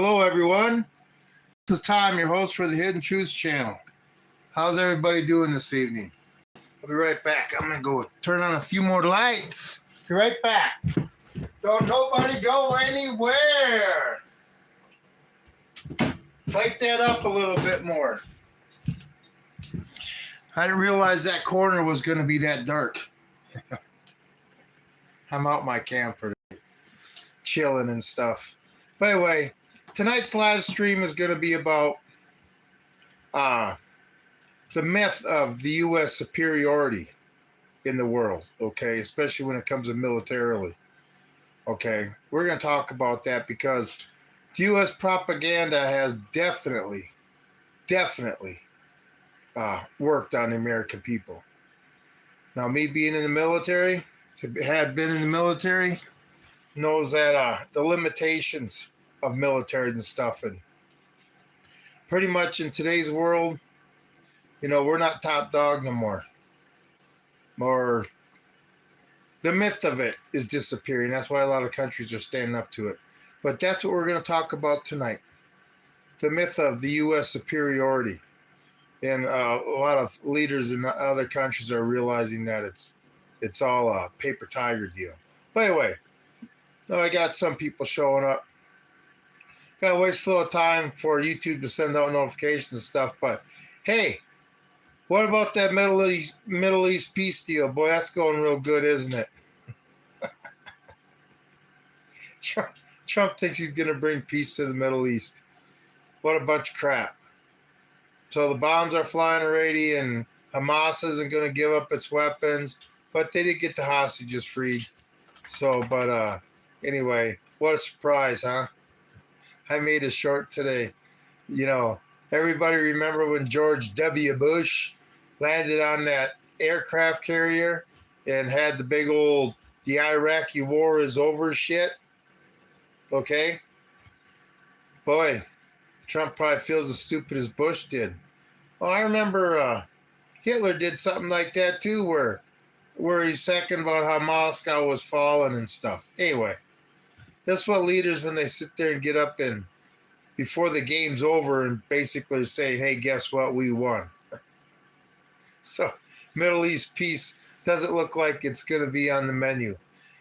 Hello, everyone. This is Tom, your host for the Hidden Truths channel. How's everybody doing this evening? I'll be right back. I'm going to go turn on a few more lights. Be right back. Don't nobody go anywhere. Light that up a little bit more. I didn't realize that corner was going to be that dark. I'm out my camper chilling and stuff. By the way, tonight's live stream is going to be about the myth of the U.S. superiority in the world, okay, especially when it comes to militarily. Okay, we're going to talk about that because the U.S. propaganda has definitely worked on the American people. Now, me being in the military, had been in the military, knows that the limitations of military and stuff, and pretty much in today's world, you know, we're not top dog no more. Or the myth of it is disappearing. That's why a lot of countries are standing up to it. But that's what we're going to talk about tonight. The myth of the U.S. superiority. And a lot of leaders in other countries are realizing that it's all a paper tiger deal. By the way, I got some people showing up. Got to waste a little time for YouTube to send out notifications and stuff. But hey, what about that Middle East peace deal? Boy, that's going real good, isn't it? Trump thinks he's going to bring peace to the Middle East. What a bunch of crap. So the bombs are flying already, and Hamas isn't going to give up its weapons, but they did get the hostages freed. So, but anyway, what a surprise, huh? I made a short today. You know, everybody remember when George W. Bush landed on that aircraft carrier and had the big old, the Iraqi war is over shit? Okay? Boy, Trump probably feels as stupid as Bush did. Well, I remember Hitler did something like that too, where he's second about how Moscow was falling and stuff. Anyway, that's what leaders, when they sit there and get up and before the game's over and basically saying, hey, guess what? We won. So Middle East peace doesn't look like it's going to be on the menu.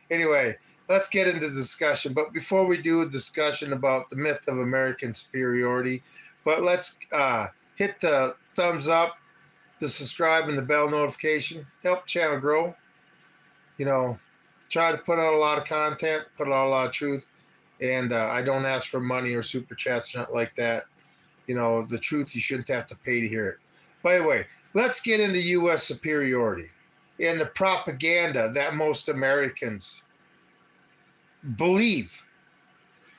Anyway, let's get into the discussion. But before we do a discussion about the myth of American superiority, but let's hit the thumbs up, the subscribe, and the bell notification. Help the channel grow. You know, try to put out a lot of content, put out a lot of truth. And I don't ask for money or super chats or nothing like that. You know, the truth, you shouldn't have to pay to hear it. By the way, let's get into U.S. superiority and the propaganda that most Americans believe.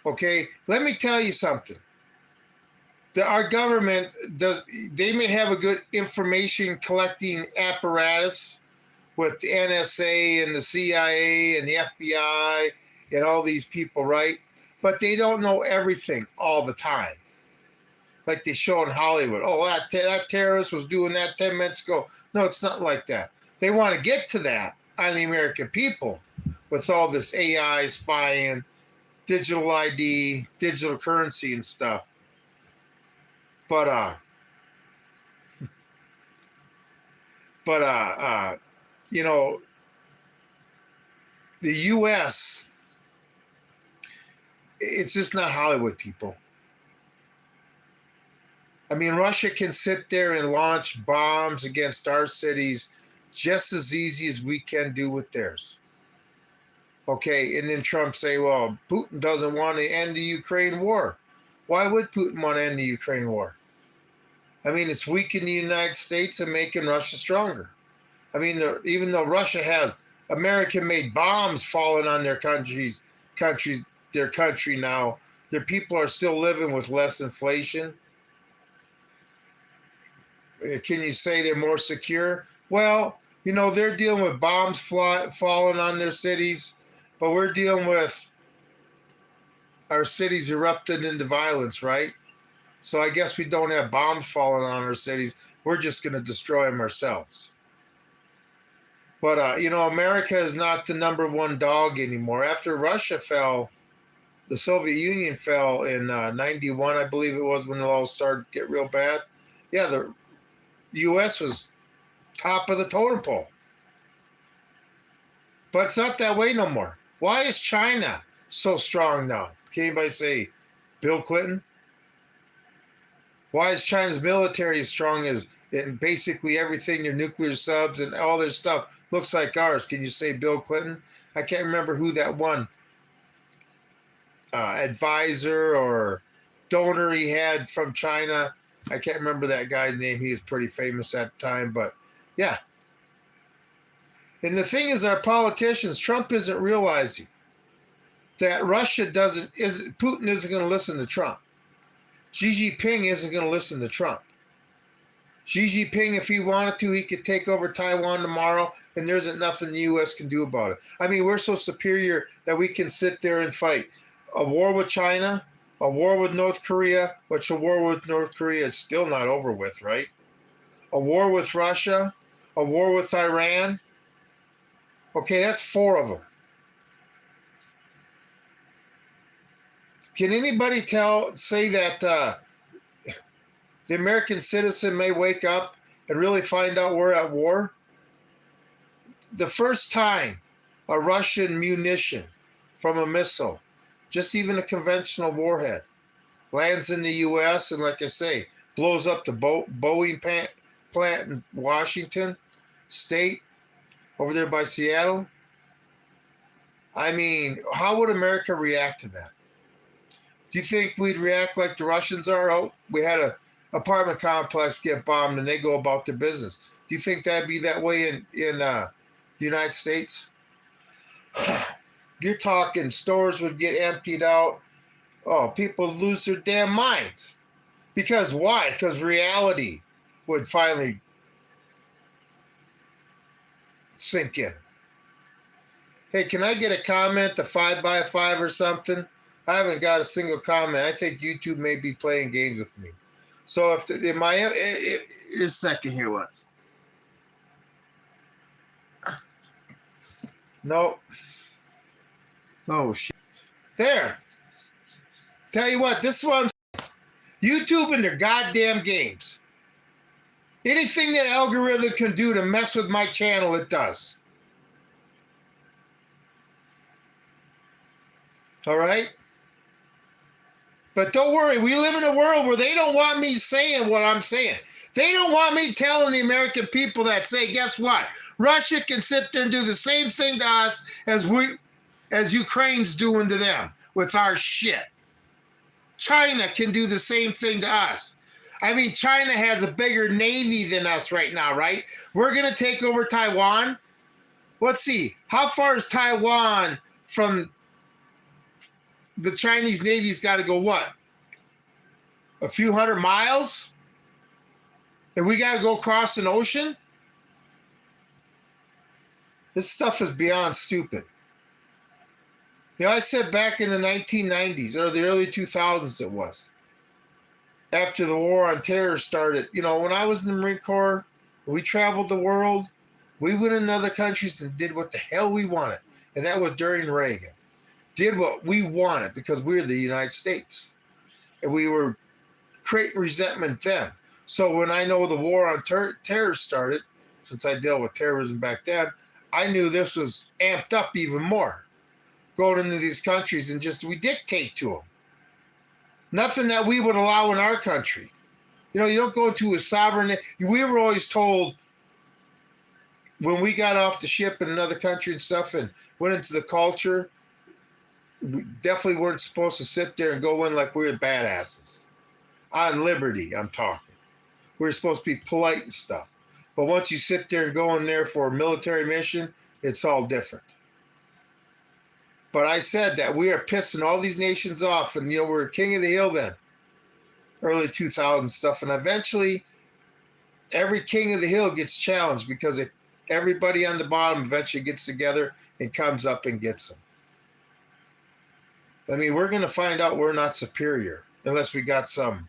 Okay, let me tell you something. Our government they may have a good information collecting apparatus with the NSA and the CIA and the FBI and all these people, right? But they don't know everything all the time. Like they show in Hollywood. Oh, that terrorist was doing that 10 minutes ago. No, it's not like that. They want to get to that on the American people with all this AI spying, digital ID, digital currency and stuff. But you know, the U.S., it's just not Hollywood, people. I mean, Russia can sit there and launch bombs against our cities just as easy as we can do with theirs. Okay, and then Trump say, well, Putin doesn't want to end the Ukraine war. Why would Putin want to end the Ukraine war? I mean, it's weakening the United States and making Russia stronger. I mean, even though Russia has American-made bombs falling on their country now, their people are still living with less inflation. Can you say they're more secure? Well, you know, they're dealing with bombs falling on their cities, but we're dealing with our cities erupted into violence, right? So I guess we don't have bombs falling on our cities. We're just going to destroy them ourselves. But, you know, America is not the #1 dog anymore. After Russia fell, the Soviet Union fell in 91, I believe it was, when it all started to get real bad. Yeah, the U.S. was top of the totem pole. But it's not that way no more. Why is China so strong now? Can anybody say Bill Clinton? Why is China's military as strong as in basically everything, their nuclear subs and all their stuff looks like ours? Can you say Bill Clinton? I can't remember who that one advisor or donor he had from China. I can't remember that guy's name. He was pretty famous at the time, but yeah. And the thing is, our politicians, Trump isn't realizing that Putin isn't going to listen to Trump. Xi Jinping isn't going to listen to Trump. Xi Jinping, if he wanted to, he could take over Taiwan tomorrow, and there isn't nothing the U.S. can do about it. I mean, we're so superior that we can sit there and fight a war with China, a war with North Korea, which a war with North Korea is still not over with, right? A war with Russia, a war with Iran. Okay, that's 4 of them. Can anybody say that the American citizen may wake up and really find out we're at war? The first time a Russian munition from a missile, just even a conventional warhead, lands in the U.S. and, like I say, blows up the Boeing plant in Washington State, over there by Seattle. I mean, how would America react to that? Do you think we'd react like the Russians are? Oh, we had an apartment complex get bombed and they go about their business. Do you think that'd be that way in the United States? You're talking stores would get emptied out. Oh, people would lose their damn minds. Because why? Because reality would finally sink in. Hey, can I get a comment, a 5x5 or something? I haven't got a single comment. I think YouTube may be playing games with me. So if here's a second here once. No. Oh shit. There. Tell you what, this one's YouTube and their goddamn games. Anything that algorithm can do to mess with my channel, it does. All right? But don't worry, we live in a world where they don't want me saying what I'm saying. They don't want me telling the American people that say, guess what? Russia can sit there and do the same thing to us as Ukraine's doing to them with our shit. China can do the same thing to us. I mean, China has a bigger navy than us right now, right? We're going to take over Taiwan. Let's see. How far is Taiwan from the Chinese Navy's got to go what? A few hundred miles? And we got to go across an ocean? This stuff is beyond stupid. You know, I said back in the 1990s or the early 2000s it was. After the war on terror started, you know, when I was in the Marine Corps, we traveled the world. We went in other countries and did what the hell we wanted. And that was during Reagan. Did what we wanted because we were the United States. And we were creating resentment then. So when I know the war on terror started, since I dealt with terrorism back then, I knew this was amped up even more. Going into these countries and we dictate to them. Nothing that we would allow in our country. You know, you don't go into a sovereign. We were always told when we got off the ship in another country and stuff and went into the culture, we definitely weren't supposed to sit there and go in like we were badasses. On liberty, I'm talking. We were supposed to be polite and stuff. But once you sit there and go in there for a military mission, it's all different. But I said that we are pissing all these nations off, and you know we're king of the hill then, early 2000 stuff, and eventually every king of the hill gets challenged because everybody on the bottom eventually gets together and comes up and gets them. I mean, we're going to find out we're not superior unless we got some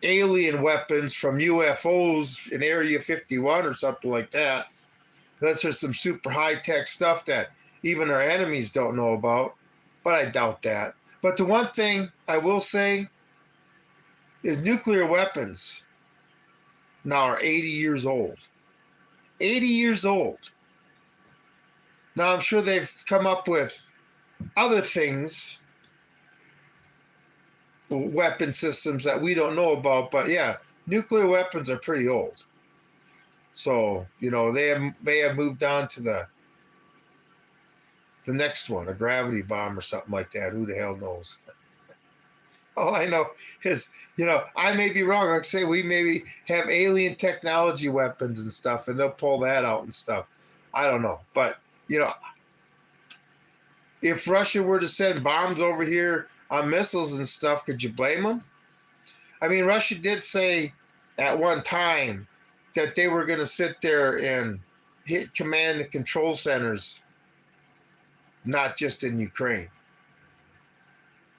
alien weapons from UFOs in Area 51 or something like that. Unless there's some super high-tech stuff that even our enemies don't know about. but I doubt that. But the one thing I will say is nuclear weapons now are 80 years old. 80 years old. Now I'm sure they've come up with other things, weapon systems that we don't know about, but yeah, nuclear weapons are pretty old. So, they may have moved on to the next one, a gravity bomb or something like that. Who the hell knows? All I know is, I may be wrong. Like I say, we maybe have alien technology weapons and stuff, and they'll pull that out and stuff. I don't know. But, if Russia were to send bombs over here on missiles and stuff, could you blame them? I mean, Russia did say at one time that they were going to sit there and hit command and control centers, not just in Ukraine.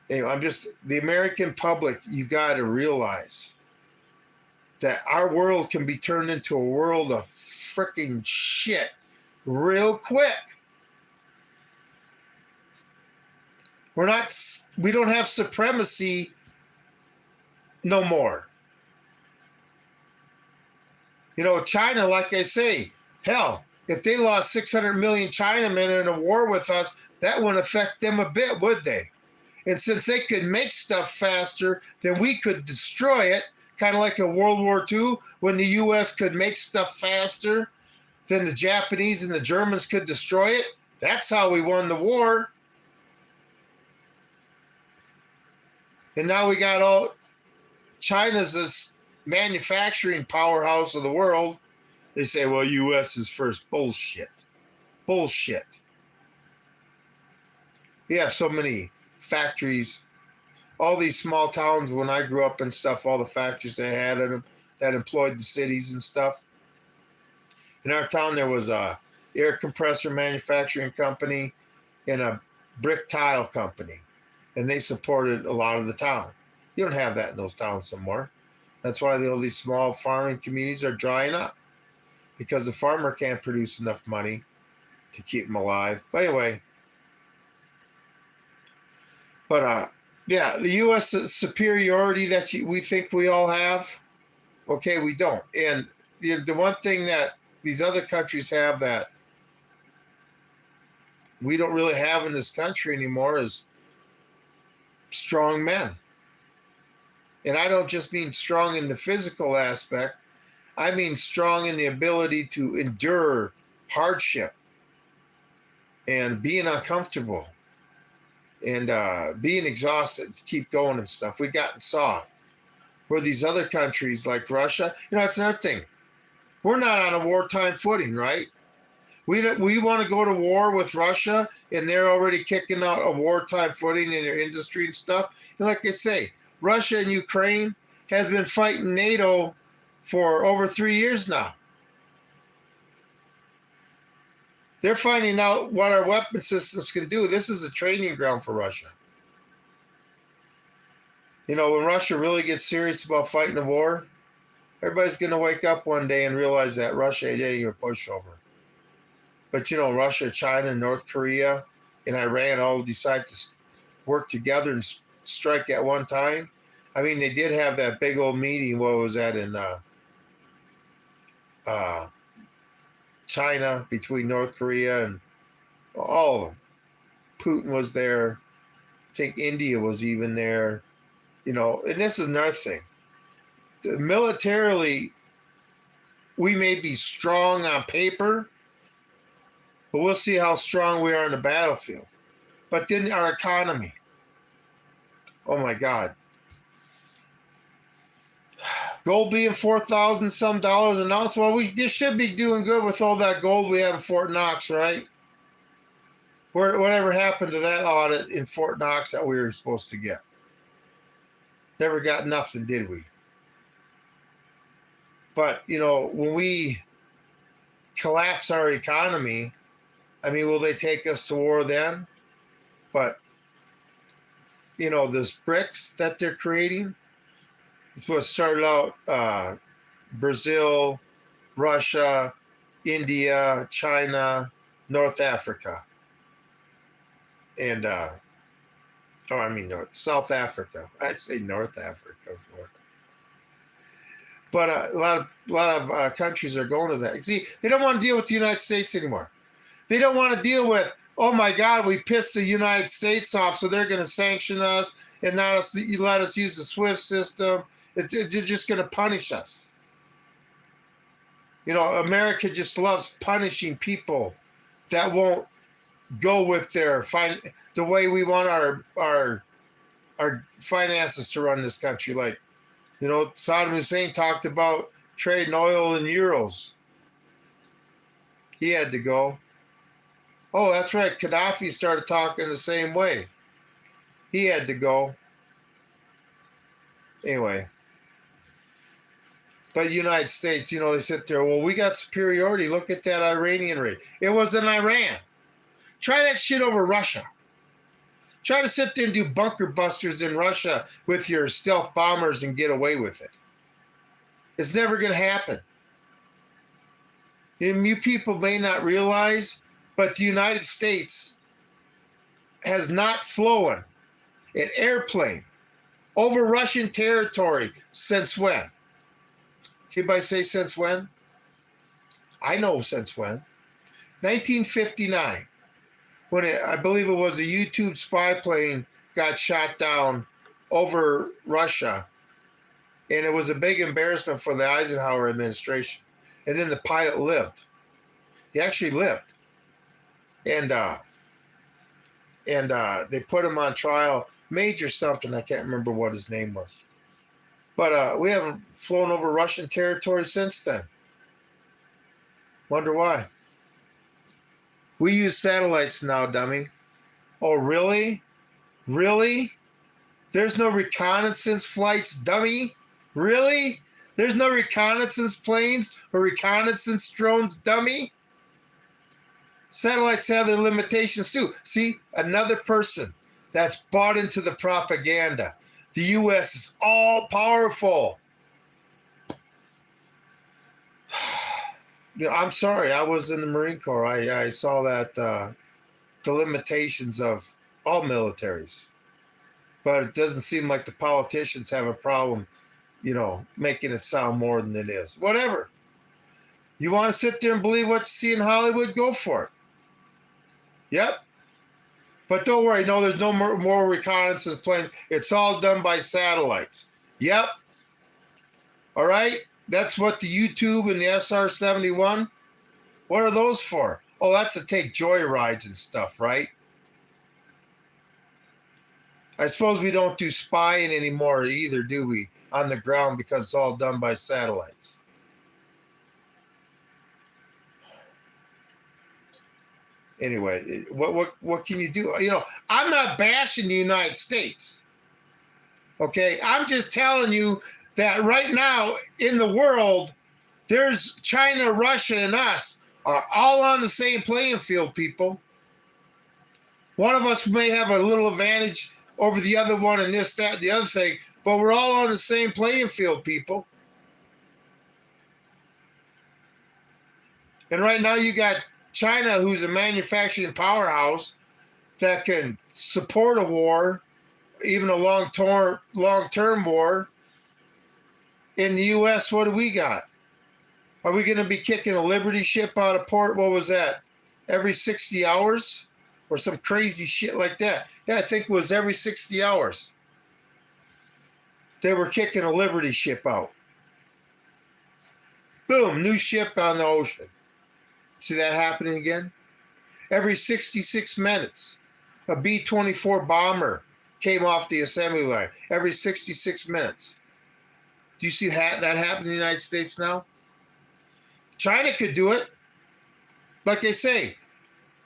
The American public, you got to realize that our world can be turned into a world of freaking shit real quick. We don't have supremacy no more. China, like I say, hell, if they lost 600 million Chinamen in a war with us, that wouldn't affect them a bit, would they? And since they could make stuff faster than we could destroy it, kind of like in World War II, when the U.S. could make stuff faster than the Japanese and the Germans could destroy it, that's how we won the war. And now we got all China's this manufacturing powerhouse of the world. They say, well, U.S. is first. Bullshit. Bullshit. We have so many factories, all these small towns when I grew up and stuff, all the factories they had in them that employed the cities and stuff. In our town, there was a air compressor manufacturing company and a brick tile company, and they supported a lot of the town. You don't have that in those towns somewhere. That's why all these small farming communities are drying up, because the farmer can't produce enough money to keep them alive. But anyway, yeah, the U.S. superiority that we think we all have, okay, we don't. And the one thing that these other countries have that we don't really have in this country anymore is strong men. And I don't just mean strong in the physical aspect. I mean strong in the ability to endure hardship and being uncomfortable and being exhausted to keep going and stuff. We've gotten soft. Where these other countries like Russia, it's another thing. We're not on a wartime footing, right? We want to go to war with Russia, and they're already kicking out a wartime footing in their industry and stuff. And like I say, Russia and Ukraine has been fighting NATO for over 3 years now. They're finding out what our weapon systems can do. This is a training ground for Russia. When Russia really gets serious about fighting a war, everybody's going to wake up one day and realize that Russia ain't a pushover. But, Russia, China, North Korea, and Iran all decide to work together and strike at one time. I mean, they did have that big old meeting. What was that in China between North Korea and all of them? Putin was there. I think India was even there. And this is another thing. Militarily, we may be strong on paper, but we'll see how strong we are in the battlefield. But then our economy, oh my God. Gold being $4,000 some dollars an ounce. Well, we just should be doing good with all that gold we have in Fort Knox, right? Whatever happened to that audit in Fort Knox that we were supposed to get? Never got nothing, did we? But, when we collapse our economy, I mean, will they take us to war then? But, this BRICS that they're creating, it's what started out Brazil, Russia, India, China, North Africa. And Oh, I mean South Africa. I say North Africa. But a lot of countries are going to that. See, they don't want to deal with the United States anymore. They don't want to deal with, oh my God, we pissed the United States off, so they're going to sanction us and not let us use the SWIFT system. They're just going to punish us. You know, America just loves punishing people that won't go with the way we want our finances to run this country. Like, you know, Saddam Hussein talked about trading oil in euros. He had to go. Oh, that's right. Gaddafi started talking the same way. He had to go. Anyway. But United States, you know, they sit there, well, we got superiority. Look at that Iranian raid. It was in Iran. Try that shit over Russia. Try to sit there and do bunker busters in Russia with your stealth bombers and get away with it. It's never going to happen. And you people may not realize, but the United States has not flown an airplane over Russian territory since when? Can anybody say since when? I know since when. 1959, when I believe it was a U-2 spy plane got shot down over Russia, and it was a big embarrassment for the Eisenhower administration. And then the pilot lived. He actually lived. And they put him on trial, Major something, I can't remember what his name was. But we haven't flown over Russian territory since then. Wonder why. We use satellites now, dummy. Oh, really? Really? There's no reconnaissance flights, dummy? Really? There's no reconnaissance planes or reconnaissance drones, dummy? Satellites have their limitations too. See, another person that's bought into the propaganda. The U.S. is all powerful. You know, I'm sorry, I was in the Marine Corps. I saw that the limitations of all militaries. But it doesn't seem like the politicians have a problem, you know, making it sound more than it is. Whatever. You want to sit there and believe what you see in Hollywood? Go for it. Yep. But don't worry, no, there's no more reconnaissance planes. It's all done by satellites. Yep. All right? That's what the U-2 and the SR-71, what are those for? Oh, that's to take joyrides and stuff, right? I suppose we don't do spying anymore either, do we, on the ground, because it's all done by satellites. Anyway, what can you do? You know, I'm not bashing the United States. Okay, I'm just telling you that right now in the world, there's China, Russia, and us are all on the same playing field, people. One of us may have a little advantage over the other one and this, that, the other thing, but we're all on the same playing field, people. And right now you got China, who's a manufacturing powerhouse that can support a war, even a long-term war. In the U.S., what do we got? Are we going to be kicking a Liberty ship out of port? What was that? Every 60 hours? Or some crazy shit like that. Yeah, I think it was every 60 hours. They were kicking a Liberty ship out. Boom, new ship on the ocean. See that happening again? Every 66 minutes, a B-24 bomber came off the assembly line. Every 66 minutes. Do you see that happen in the United States now? China could do it. Like I say,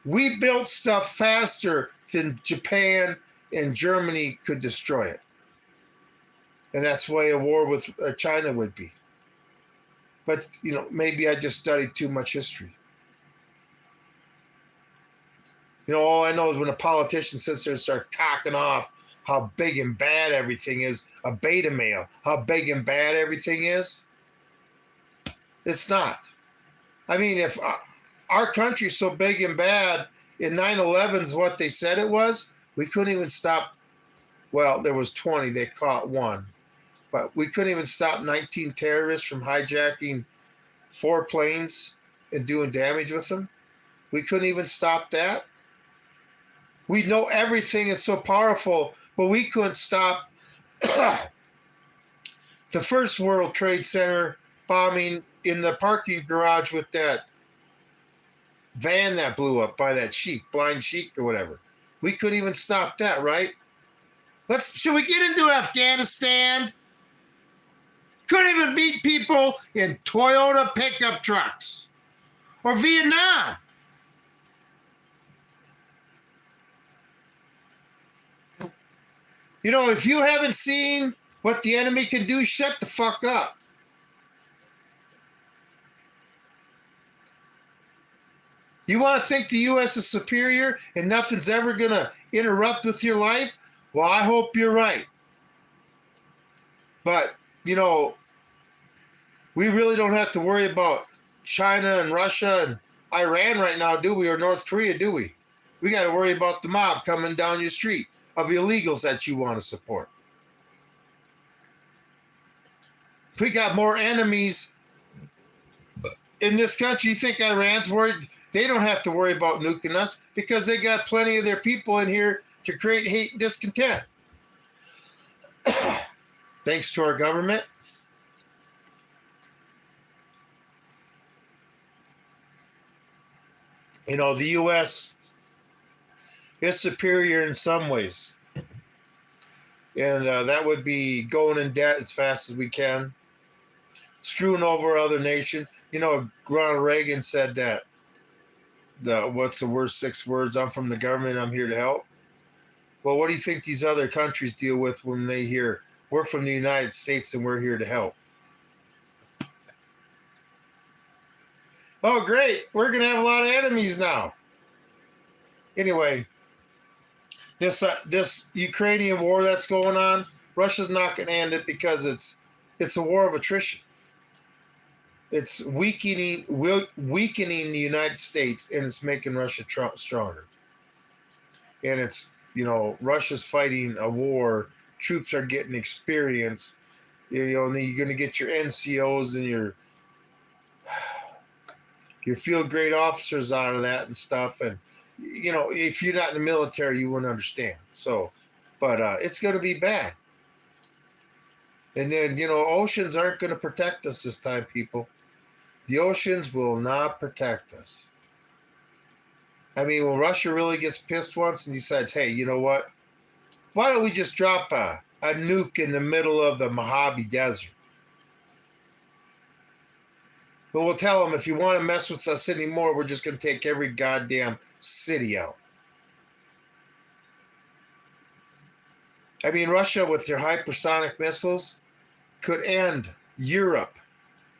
we built stuff faster than Japan and Germany could destroy it. And that's the way a war with China would be. But, you know, maybe I just studied too much history. You know, all I know is when a politician sits there and starts cocking off how big and bad everything is, a beta male, how big and bad everything is, it's not. I mean, if our country's so big and bad, in 9/11's what they said it was, we couldn't even stop Well, there was 20. They caught one. But we couldn't even stop 19 terrorists from hijacking 4 planes and doing damage with them. We couldn't even stop that. We know everything. It's so powerful, but we couldn't stop the first World Trade Center bombing in the parking garage with that van that blew up by that sheik, blind sheik or whatever. We couldn't even stop that, right? Should we get into Afghanistan? Couldn't even beat people in Toyota pickup trucks. Or Vietnam. You know, if you haven't seen what the enemy can do, shut the fuck up. You want to think the U.S. is superior and nothing's ever going to interrupt with your life? Well, I hope you're right. But, you know, we really don't have to worry about China and Russia and Iran right now, do we? Or North Korea, do we? We got to worry about the mob coming down your street of illegals that you want to support. We got more enemies in this country. You think Iran's worried? They don't have to worry about nuking us because they got plenty of their people in here to create hate and discontent. Thanks to our government. You know, the U.S. is superior in some ways. And that would be going in debt as fast as we can, screwing over other nations. You know, Ronald Reagan said that, what's the worst 6 words? I'm from the government, I'm here to help. Well, what do you think these other countries deal with when they hear, we're from the United States and we're here to help? Oh, great. We're going to have a lot of enemies now. Anyway, this Ukrainian war that's going on, Russia's not going to end it because it's a war of attrition. It's weakening the United States, and it's making Russia stronger. And it's, you know, Russia's fighting a war. Troops are getting experience. You know, and then you're going to get your NCOs and your field grade officers out of that and stuff. And, you know, if you're not in the military, you wouldn't understand. So, but it's going to be bad. And then, you know, oceans aren't going to protect us this time, people. The oceans will not protect us. I mean, when Russia really gets pissed once and decides, hey, you know what? Why don't we just drop a nuke in the middle of the Mojave Desert? But we'll tell them, if you want to mess with us anymore, we're just going to take every goddamn city out. I mean, Russia with their hypersonic missiles could end Europe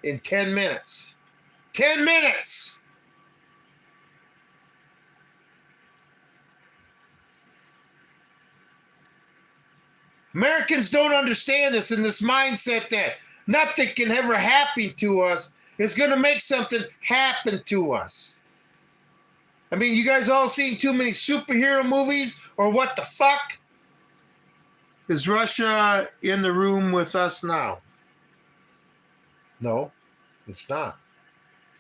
in 10 minutes. 10 minutes! Americans don't understand this, and this mindset that nothing can ever happen to us is going to make something happen to us. I mean, you guys all seen too many superhero movies, or what the fuck? Is Russia in the room with us now? No, it's not.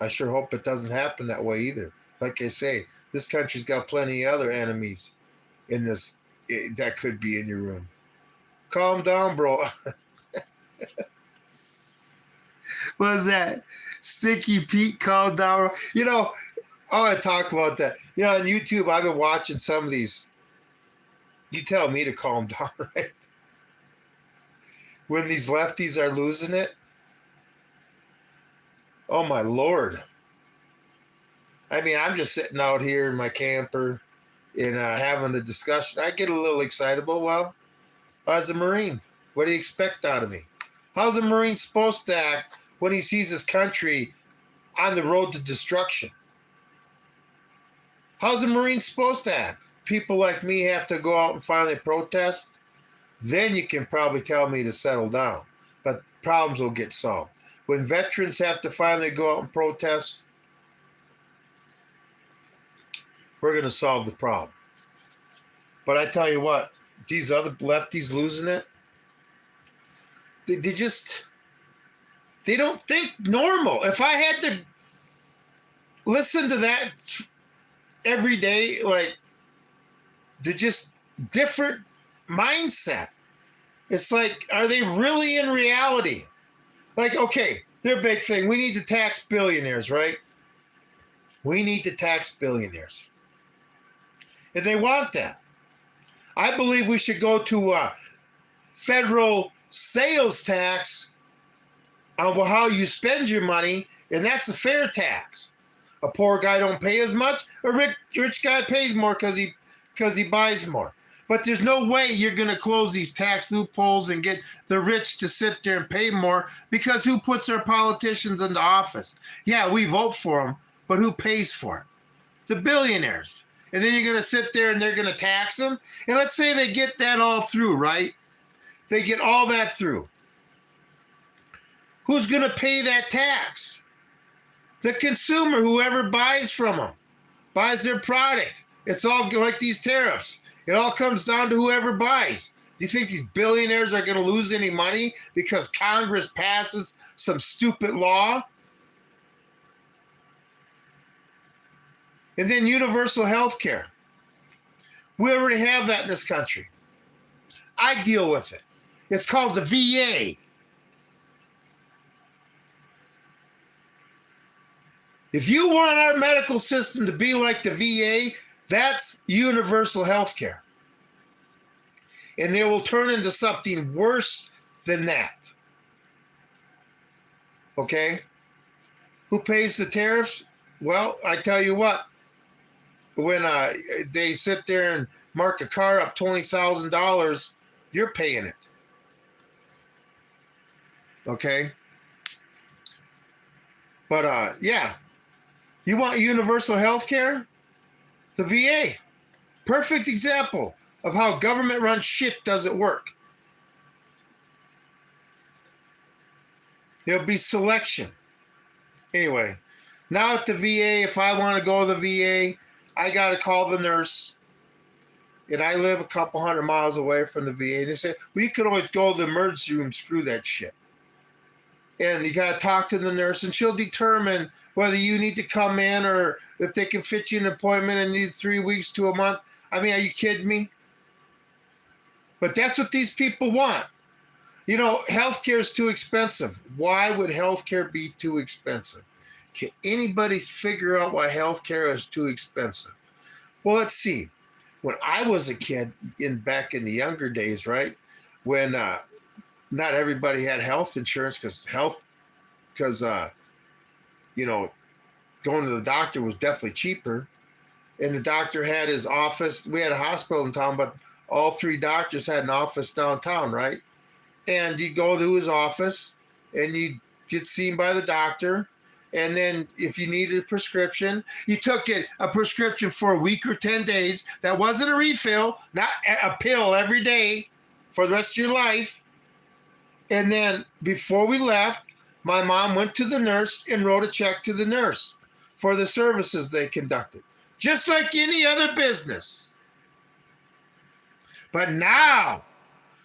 I sure hope it doesn't happen that way either. Like I say, this country's got plenty of other enemies in this that could be in your room. Calm down, bro. What is that? Sticky Pete, calm down. You know, I want to talk about that. You know, on YouTube, I've been watching some of these. You tell me to calm down, right? When these lefties are losing it. Oh, my Lord. I mean, I'm just sitting out here in my camper and having a discussion. I get a little excitable. Well, as a Marine, what do you expect out of me? How's a Marine supposed to act when he sees his country on the road to destruction? How's a Marine supposed to act? People like me have to go out and finally protest? Then you can probably tell me to settle down. But problems will get solved. When veterans have to finally go out and protest, we're going to solve the problem. But I tell you what, these other lefties losing it. They just, they don't think normal. If I had to listen to that every day, like, they're just different mindset. It's like, are they really in reality? Like, okay, their big thing, we need to tax billionaires, right? We need to tax billionaires. If they want that, I believe we should go to a federal sales tax on how you spend your money, and that's a fair tax. A poor guy don't pay as much. A rich guy pays more because he buys more. But there's no way you're going to close these tax loopholes and get the rich to sit there and pay more, because who puts our politicians into office? Yeah, we vote for them, but who pays for it? The billionaires. And then you're going to sit there and they're going to tax them. And let's say they get that all through, right? They get all that through. Who's going to pay that tax? The consumer, whoever buys from them, buys their product. It's all like these tariffs. It all comes down to whoever buys. Do you think these billionaires are going to lose any money because Congress passes some stupid law? And then universal health care. We already have that in this country. I deal with it. It's called the VA. If you want our medical system to be like the VA, that's universal health care. And they will turn into something worse than that. Okay? Who pays the tariffs? Well, I tell you what, when they sit there and mark a car up $20,000, you're paying it. Okay? But yeah, you want universal health care? The VA. Perfect example of how government-run shit doesn't work. There'll be selection. Anyway, now at the VA, if I want to go to the VA, I got to call the nurse. And I live a couple hundred miles away from the VA. And they say, well, you could always go to the emergency room, screw that shit. And you got to talk to the nurse, and she'll determine whether you need to come in or if they can fit you an appointment and need 3 weeks to a month. I mean, are you kidding me? But that's what these people want. You know, healthcare is too expensive. Why would healthcare be too expensive? Can anybody figure out why healthcare is too expensive? Well, let's see. When I was a kid, back in the younger days, right, when not everybody had health insurance because you know, going to the doctor was definitely cheaper. And the doctor had his office. We had a hospital in town, but all 3 doctors had an office downtown, right? And you go to his office and you get seen by the doctor. And then if you needed a prescription, you took a prescription for a week or 10 days. That wasn't a refill, not a pill every day for the rest of your life. And then before we left, my mom went to the nurse and wrote a check to the nurse for the services they conducted, just like any other business. But now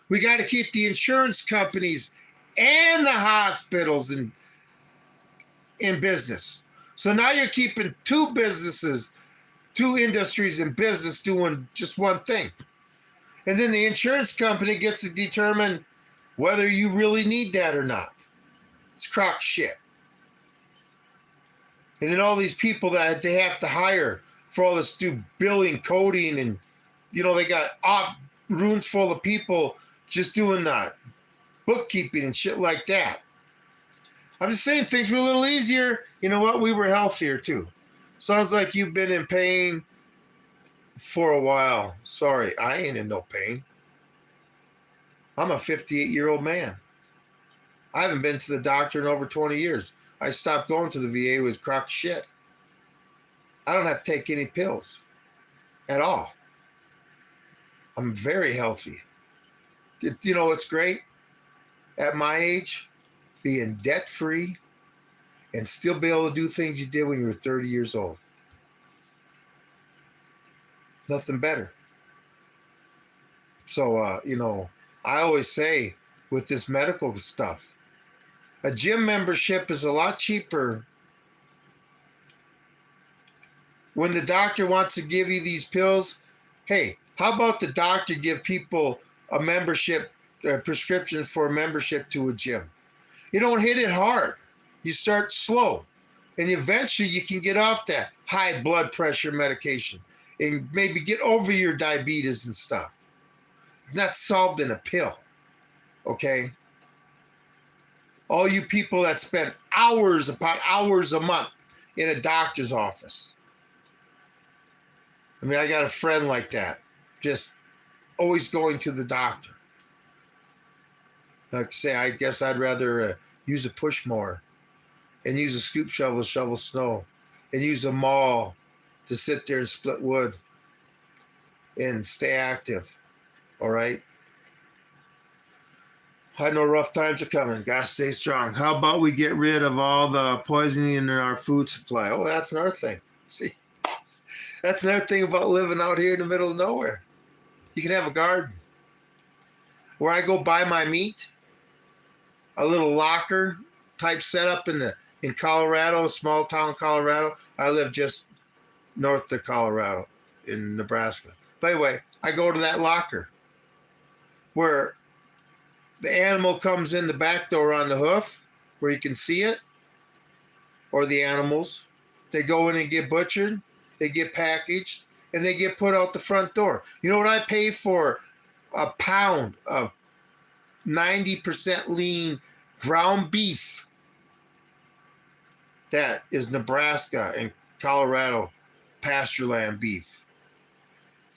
we got to keep the insurance companies and the hospitals in business. So now you're keeping 2 businesses, 2 industries in business doing just one thing. And then the insurance company gets to determine whether you really need that or not. It's crock shit. And then all these people that they have to hire for all this do billing, coding, and you know, they got rooms full of people just doing that, bookkeeping and shit like that. I'm just saying things were a little easier. You know what? We were healthier too. Sounds like you've been in pain for a while. Sorry, I ain't in no pain. I'm a 58-year-old man. I haven't been to the doctor in over 20 years. I stopped going to the VA with crock shit. I don't have to take any pills at all. I'm very healthy. You know what's great? At my age, being debt-free and still be able to do things you did when you were 30 years old. Nothing better. So, I always say with this medical stuff, a gym membership is a lot cheaper. When the doctor wants to give you these pills, hey, how about the doctor give people a membership, a prescription for a membership to a gym? You don't hit it hard. You start slow. And eventually you can get off that high blood pressure medication and maybe get over your diabetes and stuff. It's not solved in a pill, okay? All you people that spend hours upon hours a month in a doctor's office. I mean, I got a friend like that, just always going to the doctor. Like I say, I guess I'd rather use a push mower and use a scoop shovel to shovel snow and use a maul to sit there and split wood and stay active, all right? I know rough times are coming. Gotta stay strong. How about we get rid of all the poisoning in our food supply? Oh, that's another thing. See, that's another thing about living out here in the middle of nowhere. You can have a garden. Where I go buy my meat, a little locker type setup in Colorado, small town Colorado. I live just north of Colorado in Nebraska. But anyway, I go to that locker where the animal comes in the back door on the hoof where you can see it, or the animals. They go in and get butchered, they get packaged, and they get put out the front door. You know what I pay for a pound of 90% lean ground beef? That is Nebraska and Colorado pasture land beef.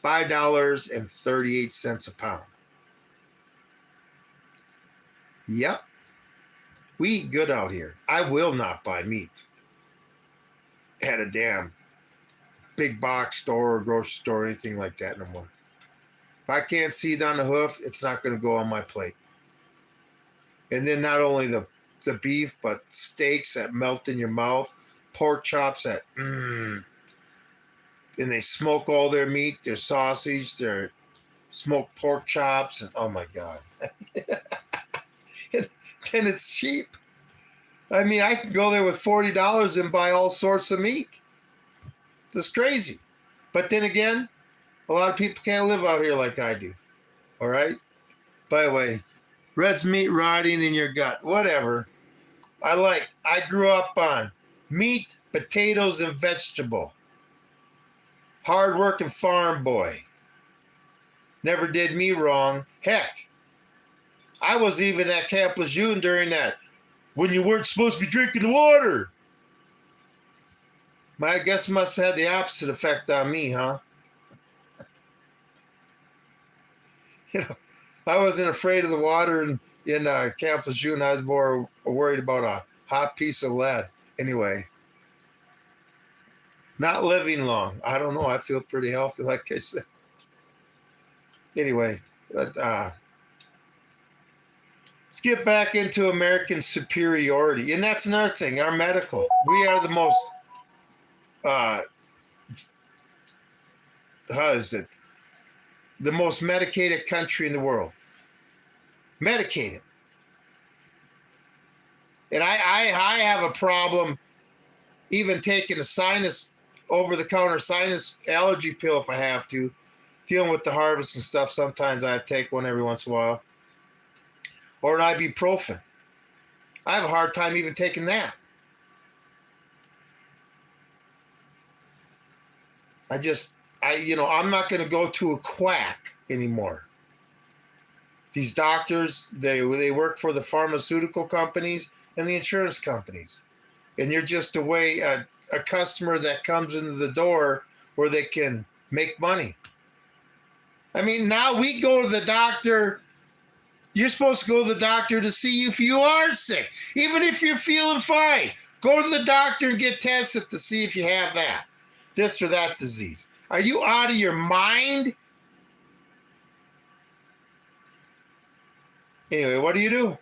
$5.38 a pound. Yep. We eat good out here. I will not buy meat at a damn big box store or grocery store or anything like that no more. If I can't see it on the hoof, it's not going to go on my plate. And then not only the beef, but steaks that melt in your mouth, pork chops that, and they smoke all their meat, their sausage, their smoked pork chops, and oh my God. And it's cheap. I mean, I can go there with $40 and buy all sorts of meat. That's crazy. But then again, a lot of people can't live out here like I do. All right? By the way, red's meat rotting in your gut. Whatever. I grew up on meat, potatoes, and vegetable. Hard-working farm boy. Never did me wrong. Heck, I was even at Camp Lejeune during that when you weren't supposed to be drinking the water. I guess must have had the opposite effect on me, huh? I wasn't afraid of the water in Camp Lejeune. I was more worried about a hot piece of lead. Anyway, not living long. I don't know. I feel pretty healthy, like I said. Anyway, let's get back into American superiority. And that's another thing, our medical. We are the most, the most medicated country in the world. Medicated. And I have a problem even taking a over-the-counter sinus allergy pill if I have to. Dealing with the harvest and stuff, sometimes I take one every once in a while. Or an ibuprofen. I have a hard time even taking that. I'm not going to go to a quack anymore. These doctors, they work for the pharmaceutical companies and the insurance companies. And you're just a customer that comes into the door where they can make money. I mean, now we go to the doctor. You're supposed to go to the doctor to see if you are sick. Even if you're feeling fine, go to the doctor and get tested to see if you have this or that disease. Are you out of your mind? Anyway, what do?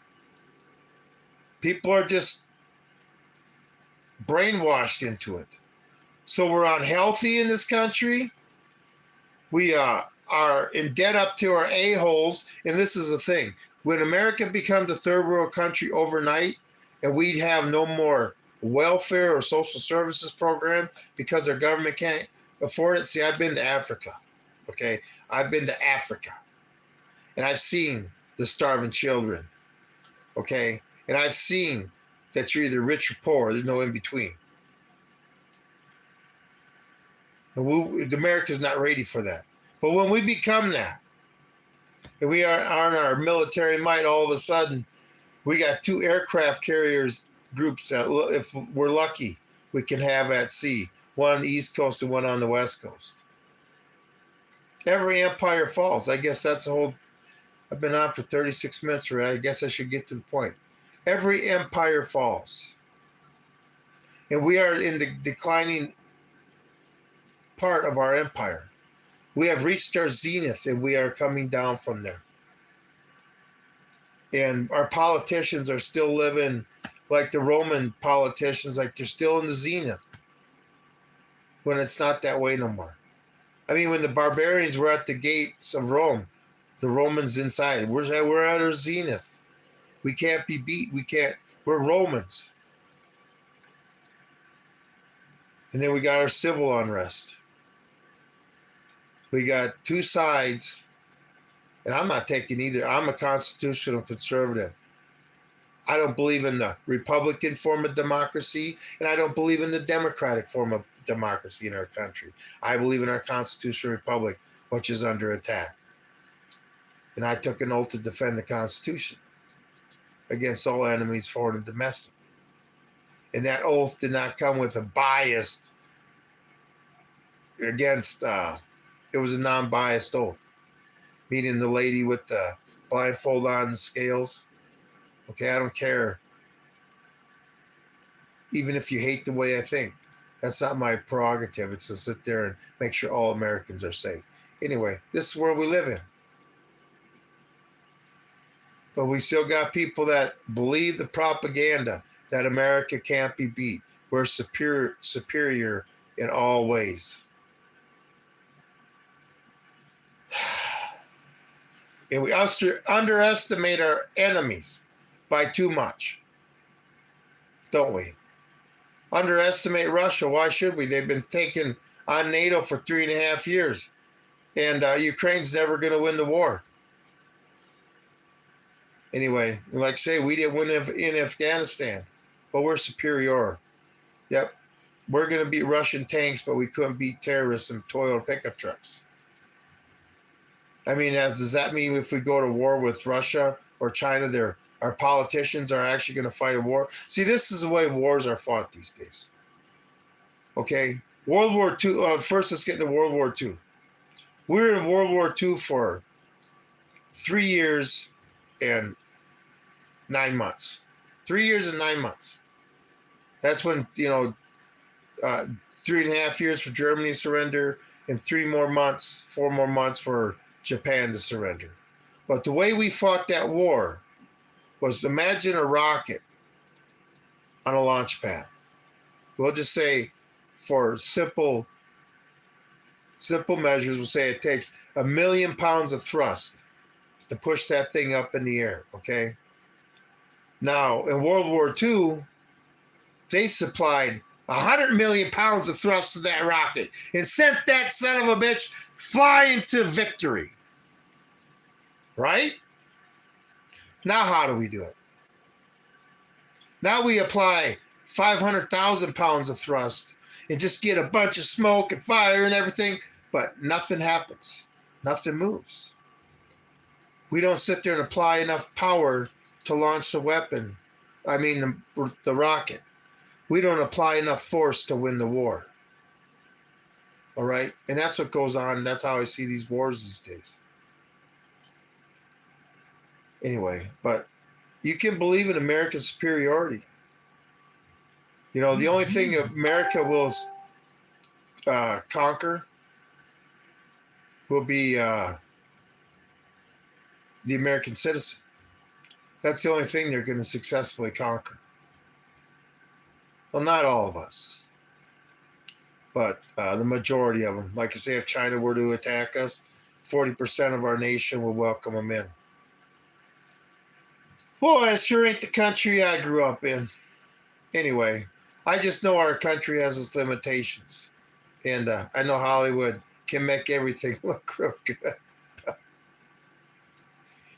People are just brainwashed into it. So we're unhealthy in this country. We are in debt up to our a-holes. And this is the thing. When America becomes a third world country overnight, and we'd have no more welfare or social services program because our government can't afford it. See, I've been to Africa. Okay. I've been to Africa. And I've seen the starving children. Okay. And I've seen that you're either rich or poor. There's no in between. And America's not ready for that. But when we become that, and we are on our military might, all of a sudden, we got 2 aircraft carriers groups that, if we're lucky, we can have at sea. One on the East Coast and one on the West Coast. Every empire falls. I guess that's the whole. I've been on for 36 minutes already. I guess I should get to the point. Every empire falls. And we are in the declining part of our empire. We have reached our zenith and we are coming down from there. And our politicians are still living like the Roman politicians, like they're still in the zenith, when it's not that way no more. I mean, when the barbarians were at the gates of Rome, the Romans inside, we're at our zenith. We can't be beat. We're Romans. And then we got our civil unrest. We got 2 sides, and I'm not taking either. I'm a constitutional conservative. I don't believe in the Republican form of democracy, and I don't believe in the Democratic form of democracy in our country. I believe in our constitutional republic, which is under attack. And I took an oath to defend the Constitution against all enemies, foreign and domestic. And that oath did not come with a bias against, it was a non-biased oath, meaning the lady with the blindfold on the scales. Okay, I don't care. Even if you hate the way I think, that's not my prerogative. It's to sit there and make sure all Americans are safe. Anyway, this is where we live in. But we still got people that believe the propaganda that America can't be beat. We're superior in all ways. And we underestimate our enemies by too much, don't we? Underestimate Russia. Why should we? They've been taking on NATO for 3.5 years, and Ukraine's never going to win the war. Anyway, like I say, we didn't win in Afghanistan, but we're superior. Yep, we're going to beat Russian tanks, but we couldn't beat terrorists and Toyota pickup trucks. I mean, does that mean if we go to war with Russia or China, our politicians are actually going to fight a war? See, this is the way wars are fought these days. Okay, World War II. First, let's get into World War II. We were in World War II for 3 years and 9 months. 3 years and 9 months. That's when, 3.5 years for Germany to surrender and 4 more months for Japan to surrender. But the way we fought that war was, imagine a rocket on a launch pad. We'll just say, for simple measures, we'll say it takes 1 million pounds of thrust to push that thing up in the air, okay? Now, in World War II, they supplied 100 million pounds of thrust to that rocket and sent that son of a bitch flying to victory. Right? Now how do we do it? Now we apply 500,000 pounds of thrust and just get a bunch of smoke and fire and everything, but nothing happens. Nothing moves. We don't sit there and apply enough power to launch the weapon. I mean, the rocket. We don't apply enough force to win the war. All right? And that's what goes on. That's how I see these wars these days. Anyway, but you can believe in America's superiority. The only thing America will conquer will be the American citizen. That's the only thing they're going to successfully conquer. Well, not all of us, but the majority of them. Like I say, if China were to attack us, 40% of our nation will welcome them in. Boy, it sure ain't the country I grew up in. Anyway, I just know our country has its limitations. And I know Hollywood can make everything look real good.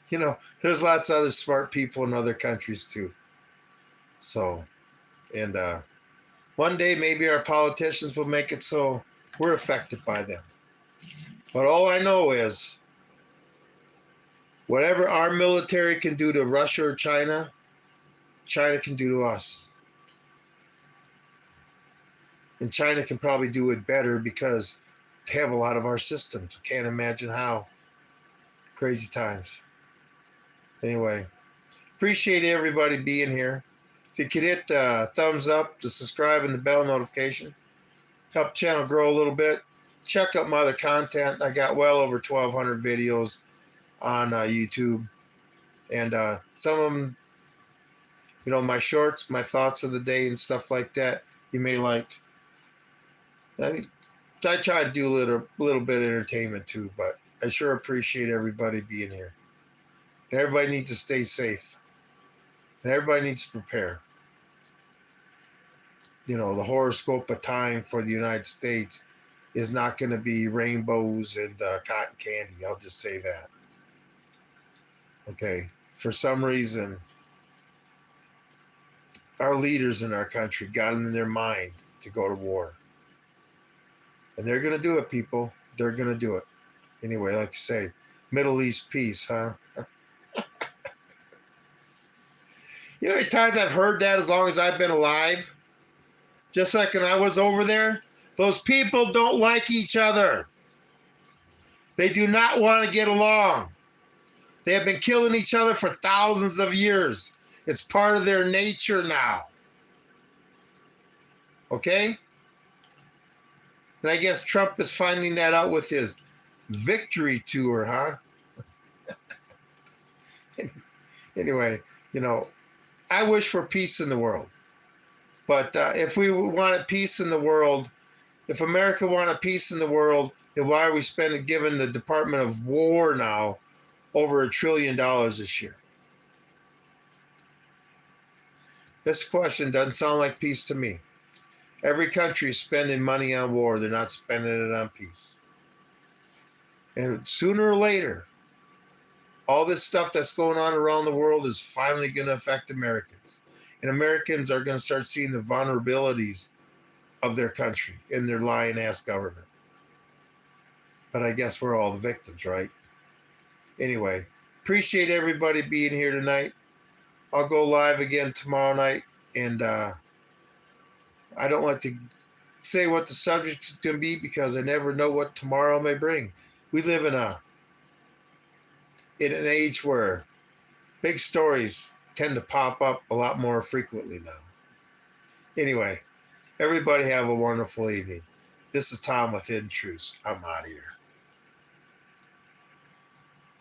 You know, there's lots of other smart people in other countries too. So, and one day maybe our politicians will make it so we're affected by them. But all I know is whatever our military can do to Russia or China, China can do to us. And China can probably do it better because they have a lot of our systems. I can't imagine how. Crazy times. Anyway, appreciate everybody being here. If you could hit thumbs up, the subscribe, and the bell notification, help the channel grow a little bit. Check out my other content. I got well over 1,200 videos on YouTube. And some of them, you know, my shorts, my thoughts of the day and stuff like that, you may like. I mean, I try to do a little bit of entertainment too, but I sure appreciate everybody being here. And everybody needs to stay safe. And everybody needs to prepare. You know, the horoscope of time for the United States is not going to be rainbows and cotton candy. I'll just say that. Okay. For some reason, our leaders in our country got it in their mind to go to war. And they're going to do it, people. They're going to do it. Anyway, like you say, Middle East peace, huh? You know how many times I've heard that as long as I've been alive? Just like when I was over there, those people don't like each other. They do not want to get along. They have been killing each other for thousands of years. It's part of their nature now. Okay? And I guess Trump is finding that out with his victory tour, huh? Anyway, you know, I wish for peace in the world. But if we wanted peace in the world, if America wanted peace in the world, then why are we giving the Department of War now over $1 trillion this year? This question doesn't sound like peace to me. Every country is spending money on war. They're not spending it on peace. And sooner or later, all this stuff that's going on around the world is finally going to affect Americans. And Americans are going to start seeing the vulnerabilities of their country in their lying-ass government. But I guess we're all the victims, right? Anyway, appreciate everybody being here tonight. I'll go live again tomorrow night. And I don't like to say what the subject is going to be because I never know what tomorrow may bring. We live in an age where big stories tend to pop up a lot more frequently now. Anyway, everybody have a wonderful evening. This is Tom with Hidden Truths. I'm out of here.